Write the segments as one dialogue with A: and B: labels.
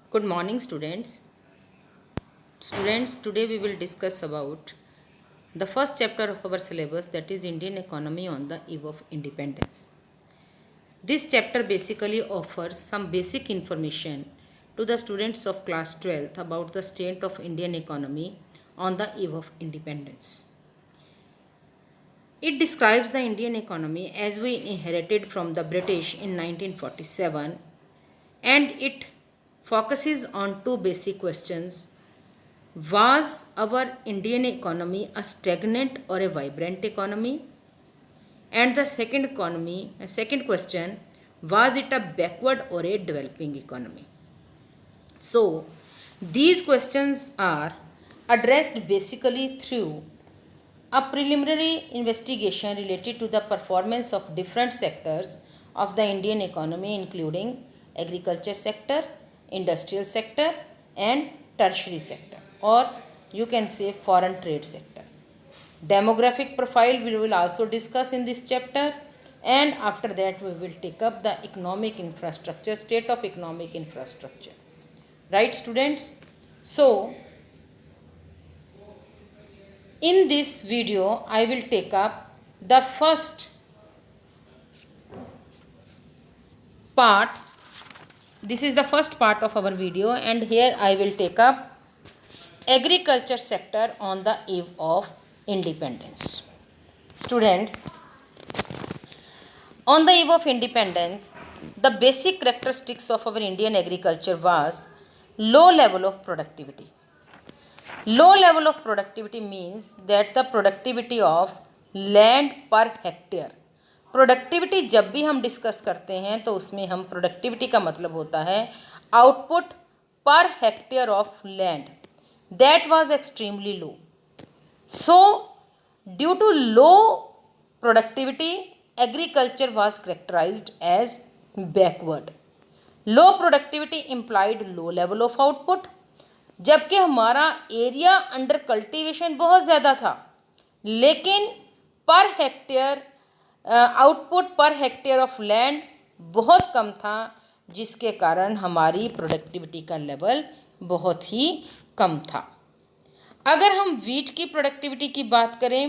A: Good morning, students. Today we will discuss about the first chapter of our syllabus, that is Indian economy on the eve of independence. This chapter basically offers some basic information to the students of class 12th about the state of Indian economy on the eve of independence. It describes the Indian economy as we inherited from the British in 1947, and it focuses on two basic questions. Was our Indian economy a stagnant or a vibrant economy? And the second question, was it a backward or a developing economy? So, these questions are addressed basically through a preliminary investigation related to the performance of different sectors of the Indian economy, including agriculture sector, industrial sector, and tertiary sector, or you can say foreign trade sector. Demographic profile we will also discuss in this chapter, and after that we will take up the economic infrastructure, state of economic infrastructure. Right, students? So, in this video, I will take up the first part. This is the first part of our video, and here I will take up agriculture sector on the eve of independence. Students, on the eve of independence, the basic characteristics of our Indian agriculture was low level of productivity. Low level of productivity means that the productivity of land per hectare. Productivity जब भी हम discuss करते हैं तो उसमें हम productivity का मतलब होता है output per hectare of land, that was extremely low. So due to low productivity agriculture was characterised as backward. Low productivity implied low level of output, जबकि हमारा एरिया अंडर कल्टीवेशन बहुत ज़्यादा था, लेकिन per hectare output per hectare of land बहुत कम था, जिसके कारण हमारी प्रोडक्टिविटी का लेवल बहुत ही कम था. अगर हम वीट की प्रोडक्टिविटी की बात करें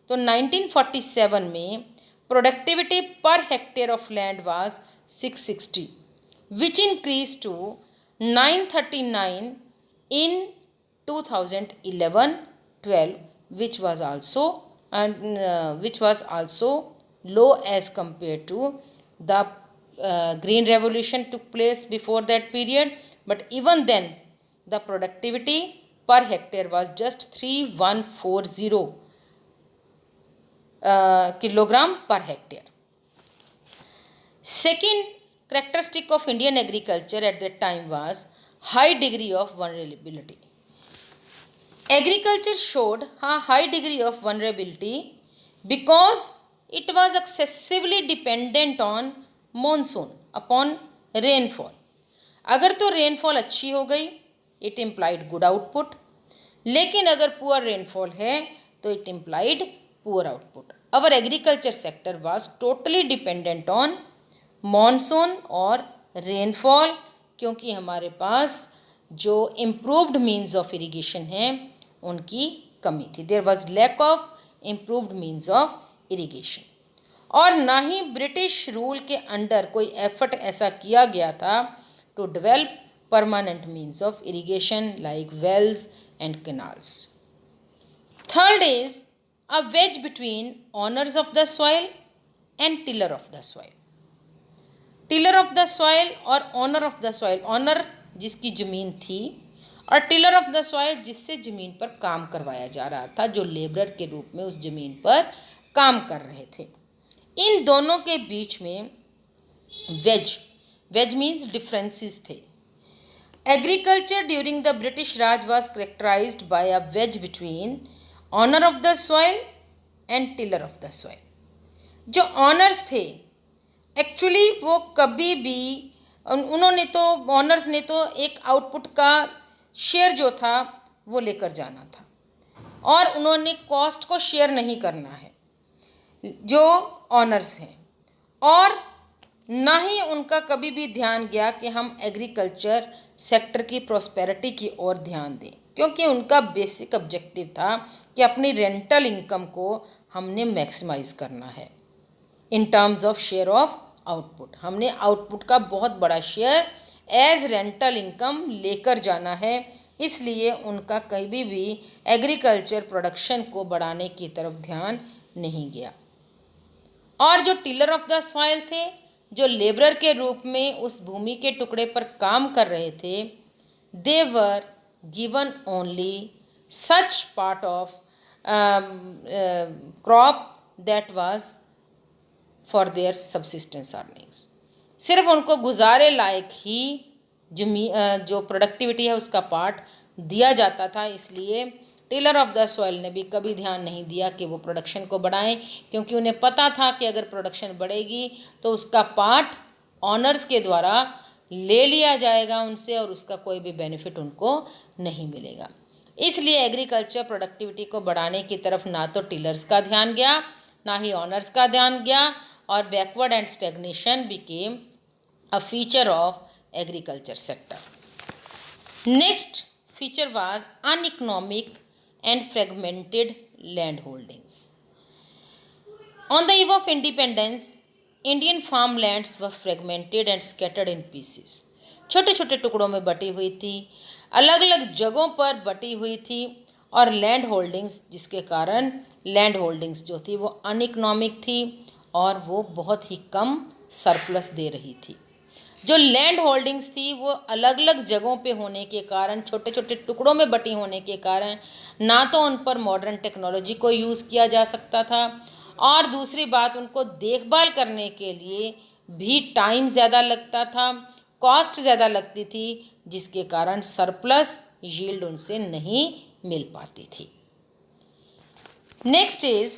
A: तो 1947 में productivity per hectare of land was 660, which increase to 939 in 2011-12, which was also low as compared to the green revolution took place before that period. But even then the productivity per hectare was just 3140 kilogram per hectare. Second characteristic of Indian agriculture at that time was high degree of vulnerability. Agriculture showed a high degree of vulnerability because it was excessively dependent on monsoon, upon rainfall. अगर तो rainfall अच्छी हो गई, it implied good output, लेकिन अगर poor rainfall है तो it implied poor output. Our agriculture sector was totally dependent on monsoon और रेनफॉल, क्योंकि हमारे पास जो इम्प्रूव्ड मीन्स ऑफ इरिगेशन हैं उनकी कमी थी. There was lack of improved means of irrigation. और ना ही ब्रिटिश रूल के अंडर कोई एफर्ट ऐसा किया गया था to develop permanent means of irrigation like wells and canals. Third is a wedge between owners of the soil and tiller of the soil. Tiller of the soil और owner of the soil, owner जिसकी ज़मीन थी और tiller of the soil जिससे ज़मीन पर काम करवाया जा रहा था, जो लेबरर के रूप में उस ज़मीन पर काम कर रहे थे. इन दोनों के बीच में वेज मीन्स डिफरेंसेस थे. Agriculture during the British Raj was characterised by a wedge between owner of the soil and tiller of the soil. जो ऑनर्स थे एक्चुअली वो कभी भी उन्होंने तो ऑनर्स ने तो एक आउटपुट का शेयर जो था वो लेकर जाना था, और उन्होंने कॉस्ट को शेयर नहीं करना है जो ऑनर्स हैं. और ना ही उनका कभी भी ध्यान गया कि हम एग्रीकल्चर सेक्टर की प्रॉस्पेरिटी की ओर ध्यान दें, क्योंकि उनका बेसिक ऑब्जेक्टिव था कि अपनी रेंटल इनकम को हमने मैक्सिमाइज करना है in terms of share of output. हमने आउटपुट का बहुत बड़ा शेयर एज रेंटल इनकम लेकर जाना है, इसलिए उनका कभी भी एग्रीकल्चर प्रोडक्शन को बढ़ाने की तरफ ध्यान नहीं गया। और जो टिलर ऑफ द सॉइल थे, जो लेबरर के रूप में उस भूमि के टुकड़े पर काम कर रहे थे, they were given only such part of crop that was for their subsistence earnings. सिर्फ उनको गुजारे लायक ही जो प्रोडक्टिविटी है उसका पार्ट दिया जाता था, इसलिए टिलर ऑफ द सॉइल ने भी कभी ध्यान नहीं दिया कि वो प्रोडक्शन को बढ़ाएं, क्योंकि उन्हें पता था कि अगर प्रोडक्शन बढ़ेगी तो उसका पार्ट ऑनर्स के द्वारा ले लिया जाएगा उनसे और उसका कोई भी बेनिफिट उनको नहीं मिलेगा। इसलिए एग्रीकल्चर प्रोडक्टिविटी को बढ़ाने की तरफ ना तो टिलर्स का ध्यान गया, ना ही ऑनर्स का ध्यान गया, और backward and stagnation became a feature of agriculture sector. Next feature was uneconomic and fragmented land holdings. On the eve of independence, Indian farmlands were fragmented and scattered in pieces. छोटे छोटे टुकड़ों में बटी हुई थी, अलग अलग जगहों पर बटी हुई थी, और लैंड होल्डिंग्स, जिसके कारण लैंड होल्डिंग्स जो थी वो अनइकोनॉमिक थी और वो बहुत ही कम सरप्लस दे रही थी। जो लैंड होल्डिंग्स थी वो अलग अलग जगहों पे होने के कारण, छोटे छोटे टुकड़ों में बटी होने के कारण, ना तो उन पर मॉडर्न टेक्नोलॉजी को यूज़ किया जा सकता था, और दूसरी बात उनको देखभाल करने के लिए भी टाइम ज़्यादा लगता था, कॉस्ट ज़्यादा लगती थी, जिसके कारण सरप्लस यील्ड उनसे नहीं मिल पाती थी। Next is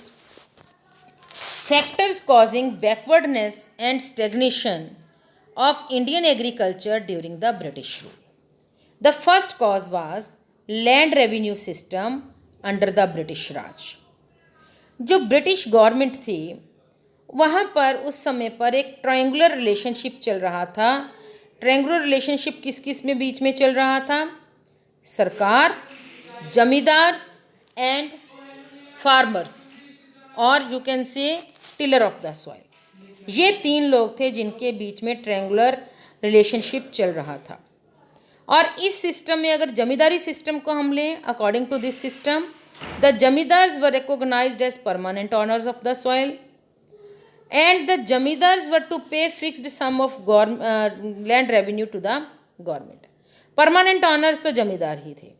A: factors causing backwardness and stagnation of Indian agriculture during the British rule. The first cause was land revenue system under the British Raj. जो ब्रिटिश गवर्नमेंट थी वहाँ पर उस समय पर एक ट्रायंगुलर रिलेशनशिप चल रहा था। ट्रायंगुलर रिलेशनशिप किस किस में बीच में चल रहा था? सरकार, जमींदार्स एंड फार्मर्स, और you can say tiller of the soil. ये तीन लोग थे जिनके बीच में ट्रायंगुलर रिलेशनशिप चल रहा था। और इस सिस्टम में अगर जमींदारी सिस्टम को हम लें, according to this system, the zamindars were recognized as permanent owners of the soil and the zamindars were to pay fixed sum of land revenue to the government. Permanent owners तो जमींदार ही थे,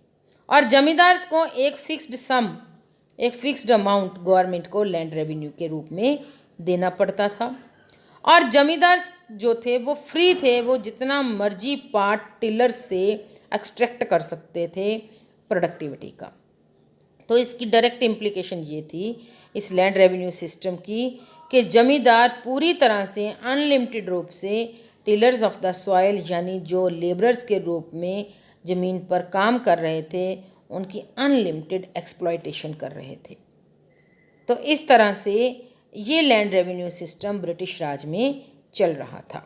A: और जमींदार्स को एक फिक्स्ड सम, एक फिक्स्ड अमाउंट गवर्नमेंट को land revenue के रूप में देना पड़ता था। और जमींदार जो थे वो फ्री थे, वो जितना मर्जी पार्ट टिलर्स से एक्सट्रैक्ट कर सकते थे प्रोडक्टिविटी का। तो इसकी डायरेक्ट इम्प्लीकेशन ये थी इस लैंड रेवेन्यू सिस्टम की कि जमींदार पूरी तरह से अनलिमिटेड रूप से टिलर्स ऑफ द सॉइल, यानी जो लेबरर्स के रूप में ज़मीन पर काम कर रहे थे, उनकी अनलिमिटेड एक्सप्लॉयटेशन कर रहे थे। तो इस तरह से ये land revenue system British Raj में चल रहा था।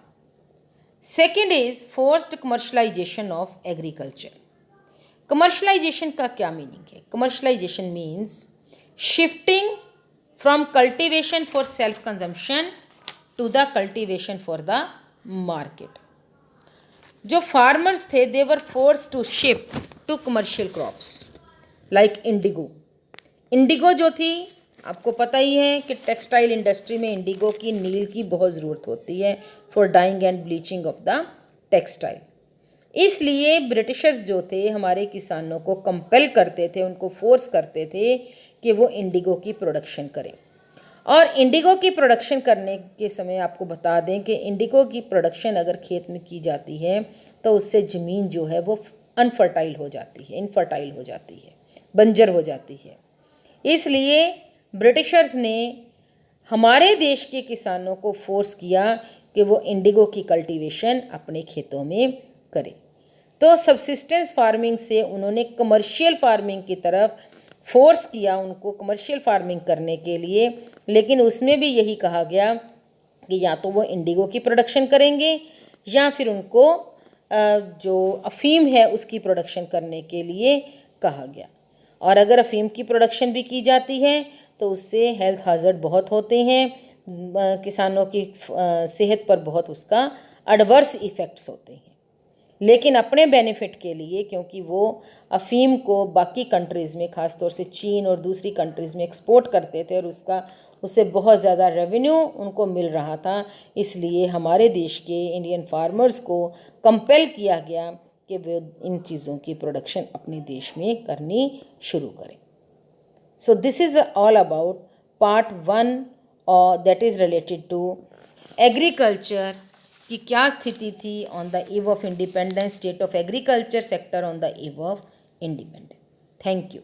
A: Second is forced commercialization of agriculture. Commercialization का क्या मीनिंग है? Commercialization means shifting from cultivation for self consumption to the cultivation for the market. जो फार्मर्स थे they were force to shift to commercial crops like indigo. Indigo जो थी, आपको पता ही है कि टेक्सटाइल इंडस्ट्री में इंडिगो की नील की बहुत ज़रूरत होती है for dyeing and bleaching of the textile. इसलिए ब्रिटिशर्स जो थे हमारे किसानों को कंपेल करते थे, उनको फोर्स करते थे कि वो इंडिगो की प्रोडक्शन करें। और इंडिगो की प्रोडक्शन करने के समय आपको बता दें कि इंडिगो की प्रोडक्शन अगर खेत में की जाती है तो उससे ज़मीन जो है वो अनफर्टाइल हो जाती है, इनफर्टाइल हो जाती है, बंजर हो जाती है। इसलिए ब्रिटिशर्स ने हमारे देश के किसानों को फोर्स किया कि वो इंडिगो की कल्टीवेशन अपने खेतों में करें। तो सब्सिस्टेंस फार्मिंग से उन्होंने कमर्शियल फार्मिंग की तरफ फोर्स किया उनको कमर्शियल फार्मिंग करने के लिए, लेकिन उसमें भी यही कहा गया कि या तो वो इंडिगो की प्रोडक्शन करेंगे या फिर उनको जो अफ़ीम है उसकी प्रोडक्शन करने के लिए कहा गया। और अगर अफ़ीम की प्रोडक्शन भी की जाती है तो उससे हेल्थ hazard बहुत होते हैं, किसानों की सेहत पर बहुत उसका एडवर्स इफ़ेक्ट्स होते हैं। लेकिन अपने बेनिफिट के लिए, क्योंकि वो अफ़ीम को बाकी कंट्रीज़ में, ख़ास तौर से चीन और दूसरी कंट्रीज़ में एक्सपोर्ट करते थे और उससे बहुत ज़्यादा रेवेन्यू उनको मिल रहा था, इसलिए हमारे देश के इंडियन फार्मर्स को कंपेल किया गया कि वे इन चीज़ों की प्रोडक्शन अपने देश में करनी शुरू करें। So this is all about part 1 और that is related to agriculture की क्या स्थिति थी on the eve of independence, state of agriculture sector on the eve of independence. Thank you.